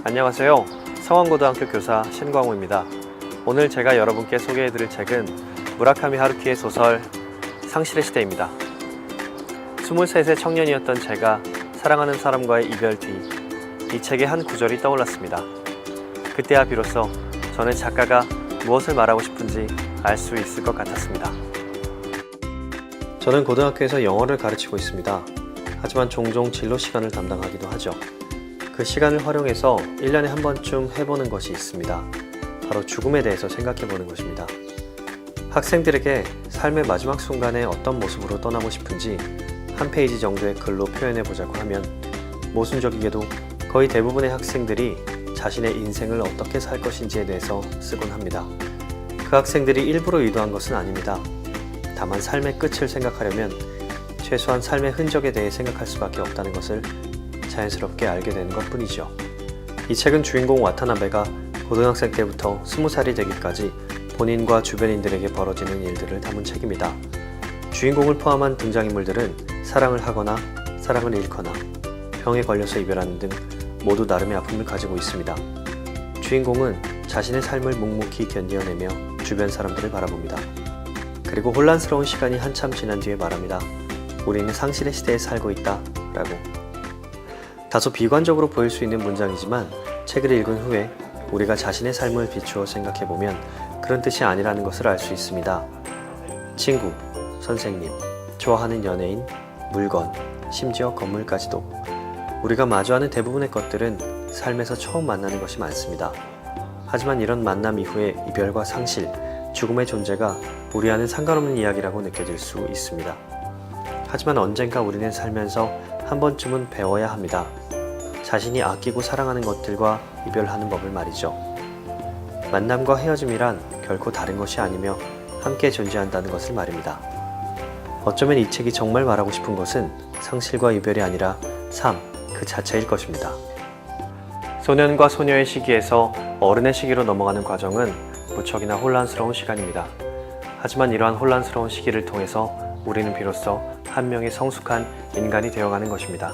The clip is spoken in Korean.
안녕하세요. 성원고등학교 교사 신광호입니다. 오늘 제가 여러분께 소개해드릴 책은 무라카미 하루키의 소설 상실의 시대입니다. 23세 청년이었던 제가 사랑하는 사람과의 이별 뒤 이 책의 한 구절이 떠올랐습니다. 그때야 비로소 저는 작가가 무엇을 말하고 싶은지 알 수 있을 것 같았습니다. 저는 고등학교에서 영어를 가르치고 있습니다. 하지만 종종 진로 시간을 담당하기도 하죠. 그 시간을 활용해서 1년에 한 번쯤 해보는 것이 있습니다. 바로 죽음에 대해서 생각해보는 것입니다. 학생들에게 삶의 마지막 순간에 어떤 모습으로 떠나고 싶은지 한 페이지 정도의 글로 표현해보자고 하면 모순적이게도 거의 대부분의 학생들이 자신의 인생을 어떻게 살 것인지에 대해서 쓰곤 합니다. 그 학생들이 일부러 의도한 것은 아닙니다. 다만 삶의 끝을 생각하려면 최소한 삶의 흔적에 대해 생각할 수밖에 없다는 것을 자연스럽게 알게 되는 것 뿐이죠. 이 책은 주인공 와타나베가 고등학생 때부터 20살이 되기까지 본인과 주변인들에게 벌어지는 일들을 담은 책입니다. 주인공을 포함한 등장인물들은 사랑을 하거나 사랑을 잃거나 병에 걸려서 이별하는 등 모두 나름의 아픔을 가지고 있습니다. 주인공은 자신의 삶을 묵묵히 견뎌내며 주변 사람들을 바라봅니다. 그리고 혼란스러운 시간이 한참 지난 뒤에 말합니다. 우리는 상실의 시대에 살고 있다 라고. 다소 비관적으로 보일 수 있는 문장이지만 책을 읽은 후에 우리가 자신의 삶을 비추어 생각해보면 그런 뜻이 아니라는 것을 알 수 있습니다. 친구, 선생님, 좋아하는 연예인, 물건, 심지어 건물까지도 우리가 마주하는 대부분의 것들은 삶에서 처음 만나는 것이 많습니다. 하지만 이런 만남 이후의 이별과 상실, 죽음의 존재가 우리와는 상관없는 이야기라고 느껴질 수 있습니다. 하지만 언젠가 우리는 살면서 한 번쯤은 배워야 합니다. 자신이 아끼고 사랑하는 것들과 이별하는 법을 말이죠. 만남과 헤어짐이란 결코 다른 것이 아니며 함께 존재한다는 것을 말입니다. 어쩌면 이 책이 정말 말하고 싶은 것은 상실과 이별이 아니라 삶 그 자체일 것입니다. 소년과 소녀의 시기에서 어른의 시기로 넘어가는 과정은 무척이나 혼란스러운 시간입니다. 하지만 이러한 혼란스러운 시기를 통해서 우리는 비로소 한 명의 성숙한 인간이 되어가는 것입니다.